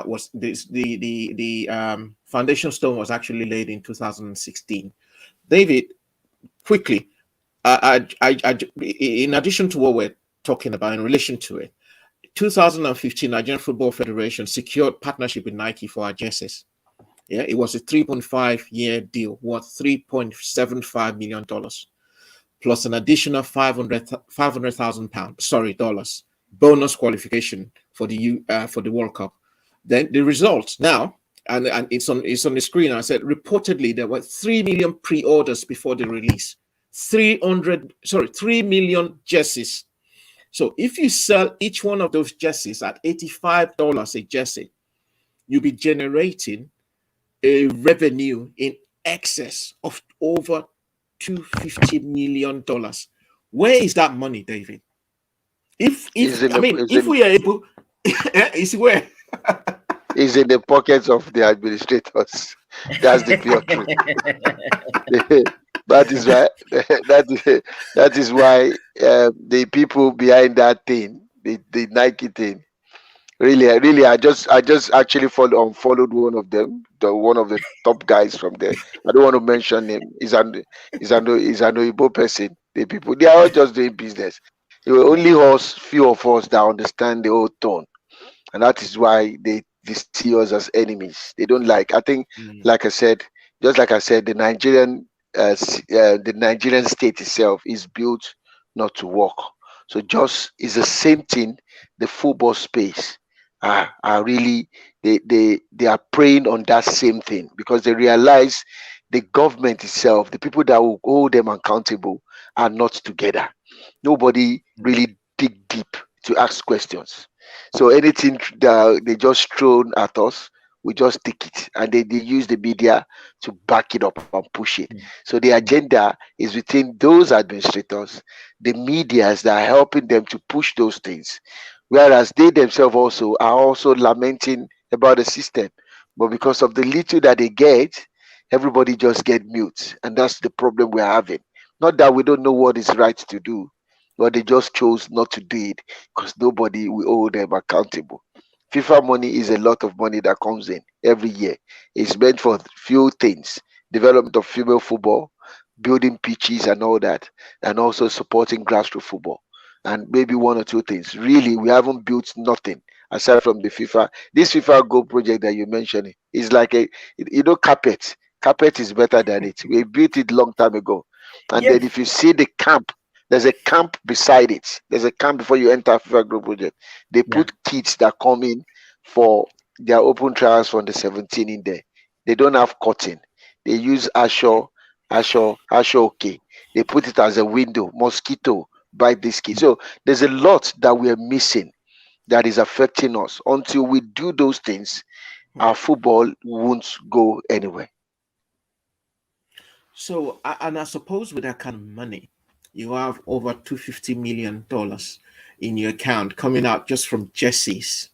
Speaker 1: was the foundation stone was actually laid in 2016. David, quickly, in addition to what we're talking about in relation to it, 2015 Nigerian Football Federation secured partnership with Nike for our jerseys. Yeah, it was a 3.5-year deal worth $3.75 million. Plus an additional $500,000 bonus qualification for the World Cup. Then the results now, and it's on the screen. I said reportedly there were 3 million pre-orders before the release. 3 million jerseys. So if you sell each one of those jerseys at $85 a jersey, you'll be generating a revenue in excess of over $250 million. Where is that money, David? If we are able, is where?
Speaker 3: Is in the pockets of the administrators. That's the pure truth. That is why that is why the people behind that thing, the Nike thing, really, I just actually unfollowed one of them, one of the top guys from there. I don't want to mention him. He's an Igbo person. The people, they are all just doing business. It were only us, few of us, that understand the whole tone, and that is why they see us as enemies. They don't like. I think,
Speaker 1: Mm.
Speaker 3: like I said, just like I said, the Nigerian state itself is built not to work. So just is the same thing. The football space are really, they are preying on that same thing because they realize the government itself, the people that will hold them accountable, are not together. Nobody really dig deep to ask questions. So anything that they just thrown at us, we just take it, and they use the media to back it up and push it. So the agenda is between those administrators, the medias that are helping them to push those things, whereas they themselves also are also lamenting about the system. But because of the little that they get, everybody just get mute, and that's the problem we're having. Not that we don't know what is right to do, but they just chose not to do it because nobody will hold them accountable. FIFA money is a lot of money that comes in every year. It's meant for few things: development of female football, building pitches and all that, and also supporting grassroots football, and maybe one or two things. Really, we haven't built nothing aside from the FIFA. This FIFA Go project that you mentioned is like carpet. Carpet is better than it. We built it long time ago, and then
Speaker 2: Yes.
Speaker 3: if you see the camp, there's a camp beside it. There's a camp before you enter FIFA Group project. They
Speaker 2: Yeah.
Speaker 3: put kids that come in for their open trials from the 17 in there. They don't have curtain. They use Asho, okay. They put it as a window, mosquito, bite this kid. So there's a lot that we are missing that is affecting us. Until we do those things, our football won't go anywhere.
Speaker 1: So, and I suppose with that kind of money, you have over $250 million in your account coming out just from jerseys.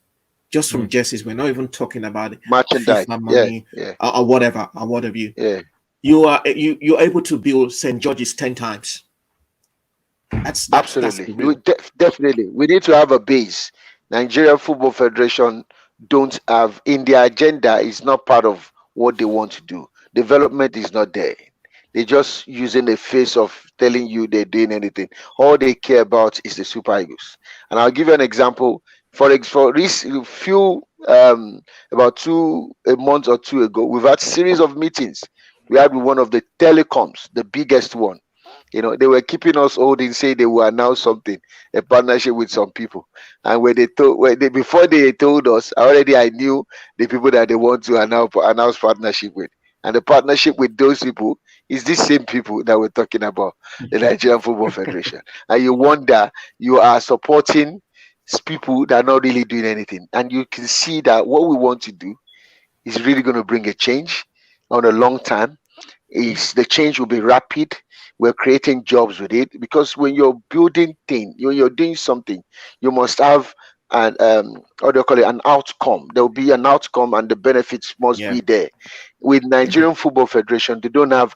Speaker 1: Just from jerseys. We're not even talking about
Speaker 3: Merchandise.
Speaker 1: FIFA
Speaker 3: Yeah,
Speaker 1: money
Speaker 3: yeah,
Speaker 1: or whatever, or what have you.
Speaker 3: yeah.
Speaker 1: You're able to build St. George's 10 times. That's
Speaker 3: Absolutely.
Speaker 1: the real.
Speaker 3: Definitely. We need to have a base. Nigerian Football Federation don't have in their agenda, is not part of what they want to do. Development is not there. They're just using the face of telling you they're doing anything. All they care about is the Super Eagles. And I'll give you an example. For this few about a month or two ago, we've had series of meetings. We had one of the telecoms, the biggest one. They were keeping us holding, say they will announce something, a partnership with some people. And before they told us, I knew the people that they want to announce partnership with. And the partnership with those people is these same people that we're talking about, the Nigerian Football Federation. And you wonder, you are supporting people that are not really doing anything. And you can see that what we want to do is really going to bring a change on a long time. Is the change will be rapid. We're creating jobs with it, because when you're building thing, when you're doing something, you must have an what do you call it, an outcome. There will be an outcome, and the benefits must
Speaker 1: Yeah.
Speaker 3: be there. With Nigerian Football Federation, they don't have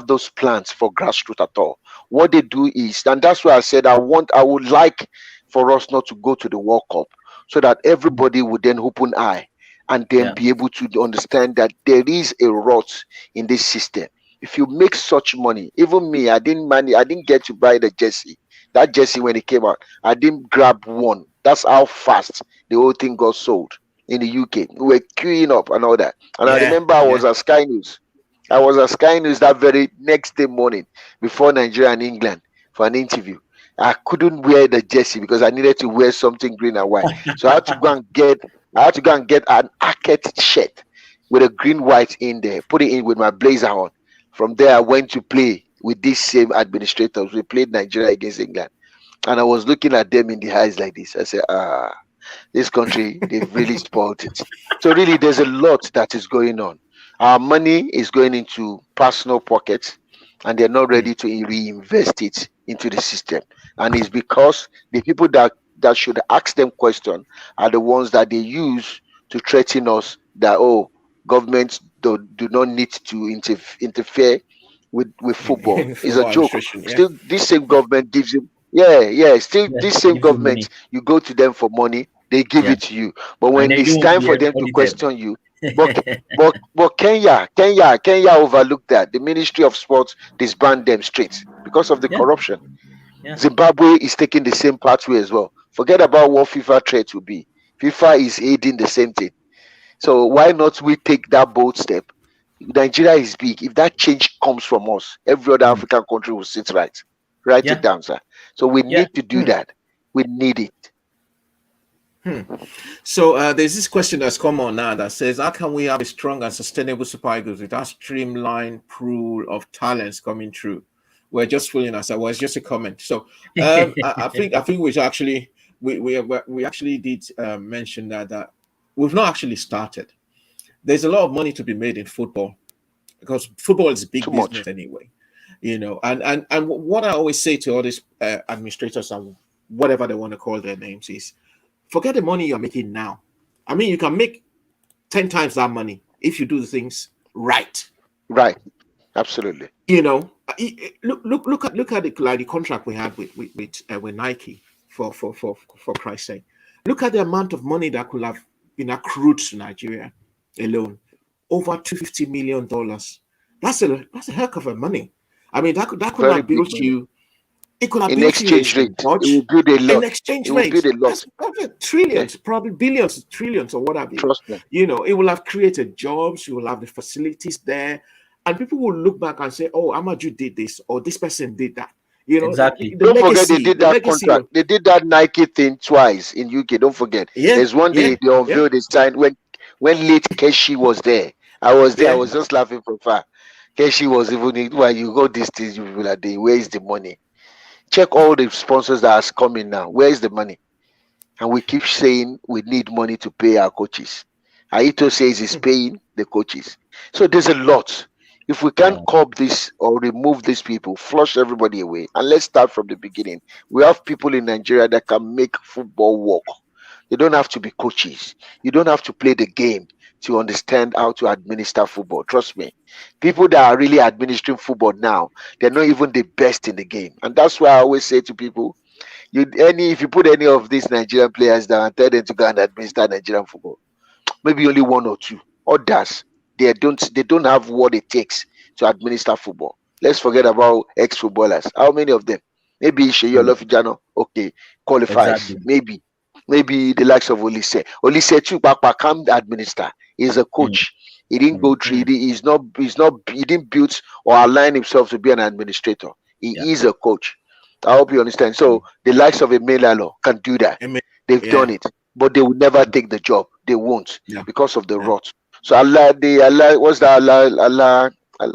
Speaker 3: those plans for grassroots at all. What they do is, and that's why I said I would like for us not to go to the World Cup, so that everybody would then open eye and then
Speaker 2: Yeah.
Speaker 3: be able to understand that there is a rot in this system. If you make such money, even me, I didn't get to buy the jersey. That jersey, when it came out, I didn't grab one. That's how fast the whole thing got sold in the UK. We were queuing up and all that. And I
Speaker 1: Yeah.
Speaker 3: remember I was at Sky News. I was at Sky News that very next day morning before Nigeria and England for an interview. I couldn't wear the jersey because I needed to wear something green and white. So I had to go and get an arcade shirt with a green white in there, put it in with my blazer on. From there, I went to play with these same administrators. We played Nigeria against England. And I was looking at them in the eyes like this. I said, this country, they've really spoiled it. So really, there's a lot that is going on. Our money is going into personal pockets, and they're not ready to reinvest it into the system. And it's because the people that should ask them question are the ones that they use to threaten us that, oh, government do not need to interfere with football. It's a
Speaker 1: Football
Speaker 3: joke.
Speaker 1: administration, yeah.
Speaker 3: Still, this same government gives you. Yeah. Still,
Speaker 2: Yeah,
Speaker 3: this same
Speaker 2: give you
Speaker 3: government,
Speaker 2: money.
Speaker 3: you go to them for money, they give
Speaker 2: Yeah,
Speaker 3: it to you. But
Speaker 2: and
Speaker 3: when
Speaker 2: then you
Speaker 3: it's
Speaker 2: don't want to
Speaker 3: time
Speaker 2: be
Speaker 3: for them to
Speaker 2: audited.
Speaker 3: question you, but Kenya overlooked that. The Ministry of Sports disbanded them straight because of the
Speaker 2: Yeah,
Speaker 3: corruption.
Speaker 2: yeah,
Speaker 3: Zimbabwe is taking the same pathway as well. Forget about what FIFA threat will be. FIFA is aiding the same thing. So why not we take that bold step? Nigeria is big. If that change comes from us, every other
Speaker 2: mm,
Speaker 3: African country will sit right. Write it
Speaker 2: yeah,
Speaker 3: down, sir. So we
Speaker 2: yeah.
Speaker 3: need to do
Speaker 1: Hmm.
Speaker 3: that. We need it.
Speaker 1: So there's this question that's come on now that says, how can we have a strong and sustainable Super Eagles with that streamlined pool of talents coming through? We're just fooling ourselves. Well, it's just a comment. So I think we should actually we actually did mention that we've not actually started. There's a lot of money to be made in football because football is big
Speaker 3: Too much.
Speaker 1: business anyway, and what I always say to all these administrators and whatever they want to call their names is, forget the money you're making now. I mean, you can make 10 times that money if you do the things right.
Speaker 3: Right. Absolutely.
Speaker 1: Look at the contract we had with Nike for Christ's sake. Look at the amount of money that could have been accrued to Nigeria alone, over $250 million. That's a heck of a money. I mean, that could
Speaker 3: Very
Speaker 1: have
Speaker 3: big
Speaker 1: built
Speaker 3: money.
Speaker 1: you. It could have
Speaker 3: In
Speaker 1: built you
Speaker 3: exchange
Speaker 1: a
Speaker 3: rate, it will
Speaker 1: Dodge.
Speaker 3: build a
Speaker 1: In
Speaker 3: lot.
Speaker 1: exchange
Speaker 3: It will build
Speaker 1: rate,
Speaker 3: a lot.
Speaker 1: that's probably
Speaker 3: Yeah.
Speaker 1: trillions, probably billions, trillions, or what have you.
Speaker 3: Trust me.
Speaker 1: It will have created jobs. You will have the facilities there, and people will look back and say, "Oh, Amaju did this, or this person did that."
Speaker 2: Exactly.
Speaker 1: The
Speaker 3: Don't forget they
Speaker 1: legacy,
Speaker 3: did
Speaker 1: the
Speaker 3: that
Speaker 1: legacy.
Speaker 3: contract. They did that Nike thing twice in UK. Don't forget.
Speaker 1: Yeah,
Speaker 3: There's one
Speaker 1: yeah,
Speaker 3: day they
Speaker 1: yeah,
Speaker 3: unveiled the sign when late Keshi was there. I was there. I
Speaker 1: yeah.
Speaker 3: was just laughing from far. Keshi was even while you got these things, you people are doing. Where is the money? Check all the sponsors that has come in now. Where is the money? And we keep saying we need money to pay our coaches. Aito says he's
Speaker 1: Hmm.
Speaker 3: paying the coaches. So there's a lot. If we can
Speaker 2: Yeah,
Speaker 3: curb this or remove these people, flush everybody away, and let's start from the beginning. We have people in Nigeria that can make football work. You don't have to be coaches. You don't have to play the game to understand how to administer football. Trust me. People that are really administering football now, they're not even the best in the game. And that's why I always say to people, if you put any of these Nigerian players down and tell them to go and administer Nigerian football, maybe only one or two. Others, they don't have what it takes to administer football. Let's forget about ex-footballers. How many of them? Maybe Sheyi
Speaker 2: true.
Speaker 3: Olofijano, okay, qualifies.
Speaker 2: Exactly.
Speaker 3: Maybe the likes of Olise. Olise too, Papa can't administer. He's a
Speaker 2: Mm,
Speaker 3: coach. He didn't
Speaker 2: mm,
Speaker 3: go through. He didn't build or align himself to be an administrator.
Speaker 2: yeah.
Speaker 3: He is a coach. I hope you understand.
Speaker 2: Mm,
Speaker 3: So the likes of Emelalo can do that.
Speaker 1: I mean,
Speaker 3: They've
Speaker 1: yeah,
Speaker 3: done it, but they will never take the job. They won't
Speaker 1: yeah,
Speaker 3: because of the
Speaker 1: yeah.
Speaker 3: rot. So what's that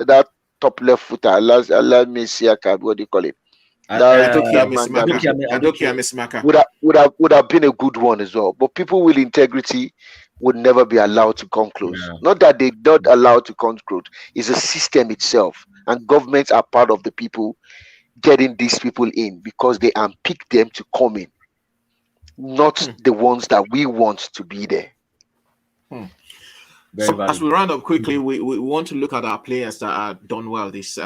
Speaker 3: that top left footer, Allah Messiaka, what do you call it? That man that
Speaker 1: Adokia
Speaker 2: Adokia.
Speaker 1: Mismaka.
Speaker 3: would have been a good one as well. But people with integrity would never be allowed to come close.
Speaker 2: Yeah.
Speaker 3: Not that they're not allowed to come close. It's a system itself, and governments are part of the people getting these people in because they unpick them to come in, not
Speaker 1: Hmm.
Speaker 3: the ones that we want to be there.
Speaker 1: Hmm.
Speaker 2: Very
Speaker 1: So as
Speaker 2: valid.
Speaker 1: we round up quickly, we want to look at our players that are done well this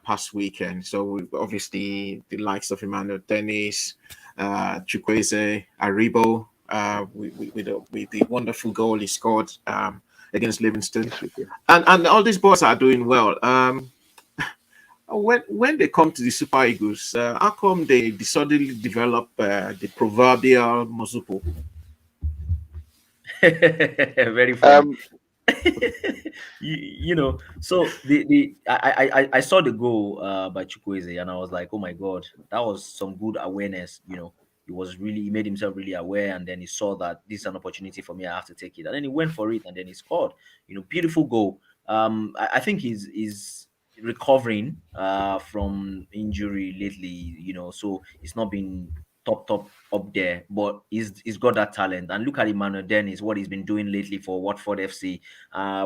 Speaker 1: past weekend. So obviously the likes of Emmanuel Dennis, Chukwueze, Aribo, with the wonderful goal he scored against Livingston,
Speaker 3: This weekend.
Speaker 1: and all these boys are doing well. When they come to the Super Eagles, how come they suddenly develop the proverbial Mozupo?
Speaker 2: Very funny.
Speaker 3: Um,
Speaker 2: So I saw the goal by Chukwueze and I was like, oh my god, that was some good awareness. He made himself really aware, and then he saw that this is an opportunity for me, I have to take it, and then he went for it and then he scored. Beautiful goal. I think he's recovering from injury lately, so it's not been top up there, but he's got that talent. And look at Emmanuel Dennis, what he's been doing lately for Watford FC.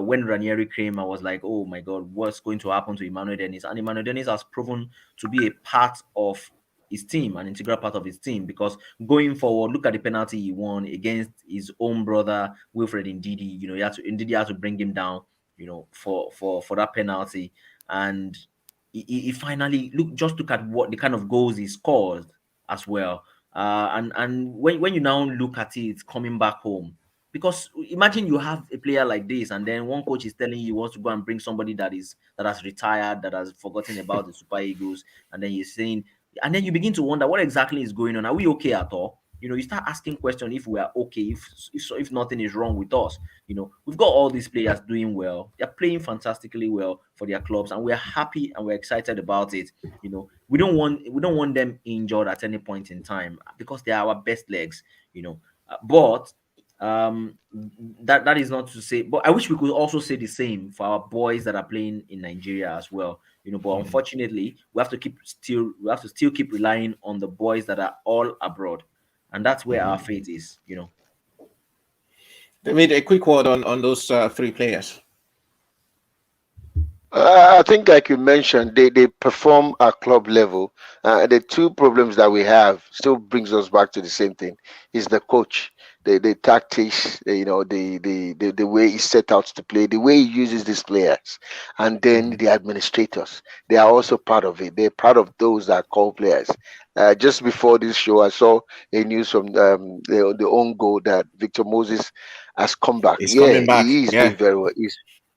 Speaker 2: When Ranieri came, I was like, oh my god, what's going to happen to Emmanuel Dennis? And Emmanuel Dennis has proven to be a part of his team, an integral part of his team, because going forward, look at the penalty he won against his own brother Wilfred Ndidi. Ndidi had to bring him down for that penalty, and he finally look at what the kind of goals he scored as well. And when you now look at it coming back home, because imagine you have a player like this, and then one coach is telling you he wants to go and bring somebody that has retired, that has forgotten about the Super Eagles, and then he's saying, and then you begin to wonder what exactly is going on. Are we okay at all? You start asking questions if we are okay, if nothing is wrong with us. We've got all these players doing well. They're playing fantastically well for their clubs, and we're happy and we're excited about it. We don't want them injured at any point in time because they are our best legs. But that is not to say. But I wish we could also say the same for our boys that are playing in Nigeria as well. But unfortunately, we have to still keep relying on the boys that are all abroad, and that's where our fate is.
Speaker 1: David, a quick word on those three players.
Speaker 3: I think, like you mentioned, they perform at club level. The two problems that we have still brings us back to the same thing: is the coach, the tactics, the way he set out to play, the way he uses these players, and then the administrators. They are also part of it. They're part of those that call players. Just before this show, I saw a news from the own goal that Victor Moses has come back.
Speaker 1: He's coming back.
Speaker 3: He is
Speaker 1: Yeah.
Speaker 3: doing very well.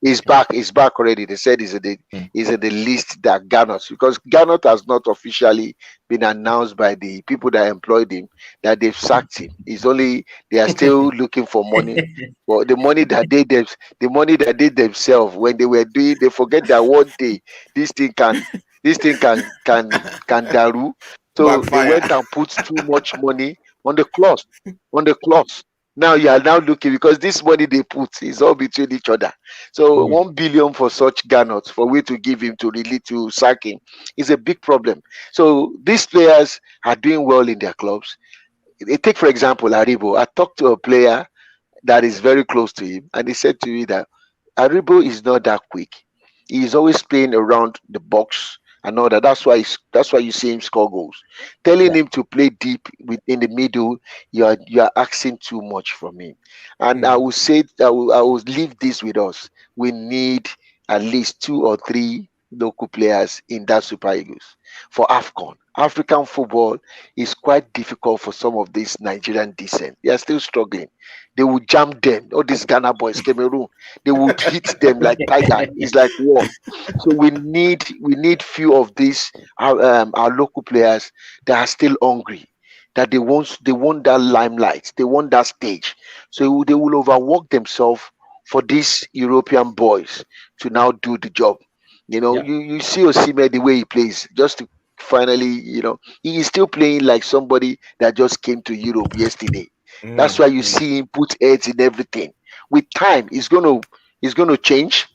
Speaker 3: He's back. He's back already. They said he's in the list that Garnot, because Garnot has not officially been announced by the people that employed him that they've sacked him. They are still looking for money. But the money that they themselves when they were doing, they forget that one day this thing can daru. So
Speaker 1: Backfire.
Speaker 3: they went and put too much money on the clause. Now you are now looking, because this money they put is all between each other. So 1 billion for such Garnot, for we to give him to sack him, is a big problem. So these players are doing well in their clubs. Take for example Aribo. I talked to a player that is very close to him, and he said to me that Aribo is not that quick. He is always playing around the box and all that. That's why you see him score goals. Telling him to play deep in the middle, you are asking too much from him. And I will say, I will leave this with us. We need at least 2 or 3 local players in that Super Eagles for AFCON. African football is quite difficult for some of these Nigerian descent. They are still struggling. They will jam them. All these Ghana boys, Cameroon, they would hit them like tiger. It's like war. So we need few of these our local players that are still hungry, that they want that limelight, they want that stage. So they will overwork themselves for these European boys to now do the job. You see Osimhen, the way he plays, just to finally, he is still playing like somebody that just came to Europe yesterday. That's why you see him put heads in everything. With time, he's gonna change,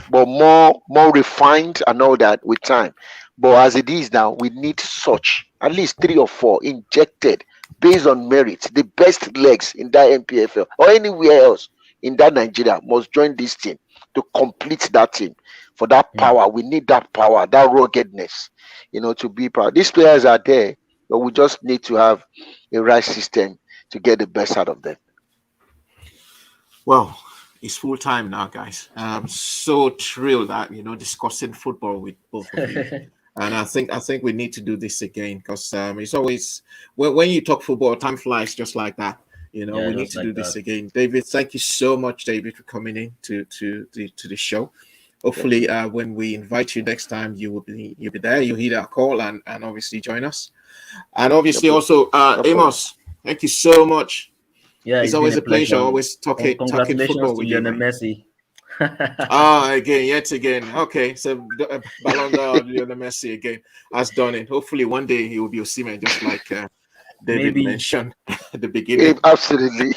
Speaker 3: but more refined and all that with time. But as it is now, we need such at least 3 or 4 injected based on merit. The best legs in that MPFL or anywhere else in that Nigeria must join this team to complete that team. For that power, we need that power, that ruggedness, to be proud. These players are there, but we just need to have a right system to get the best out of them.
Speaker 1: Well, it's full time now, guys. I'm so thrilled that discussing football with both of you. And I think we need to do this again, because it's always when you talk football, time flies just like that. We need to do this again. David, thank you so much, David, for coming in to the show. Hopefully, when we invite you next time, you'll be there. You'll hear our call and obviously join us. And obviously also Amos, thank you so much.
Speaker 2: Yeah,
Speaker 1: it's always a pleasure. Always talking football with you.
Speaker 2: Messi.
Speaker 1: Yet again. Okay, so Ballon d'Or, Lionel Messi again has done it. Hopefully, one day he will be Osimhen, just like David mentioned at the beginning.
Speaker 3: Absolutely.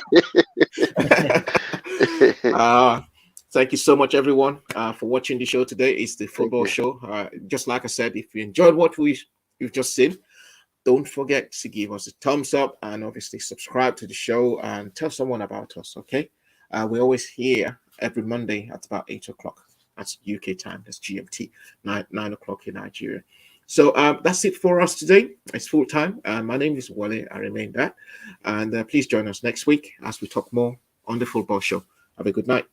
Speaker 1: Thank you so much, everyone, for watching the show today. It's the football show. Just like I said, if you enjoyed what you've just seen, don't forget to give us a thumbs up and obviously subscribe to the show and tell someone about us. Okay, we're always here every Monday at about 8 o'clock. That's UK time. That's GMT, 9 o'clock in Nigeria. So that's it for us today. It's full time. My name is Wale. I remain that. And please join us next week as we talk more on the football show. Have a good night.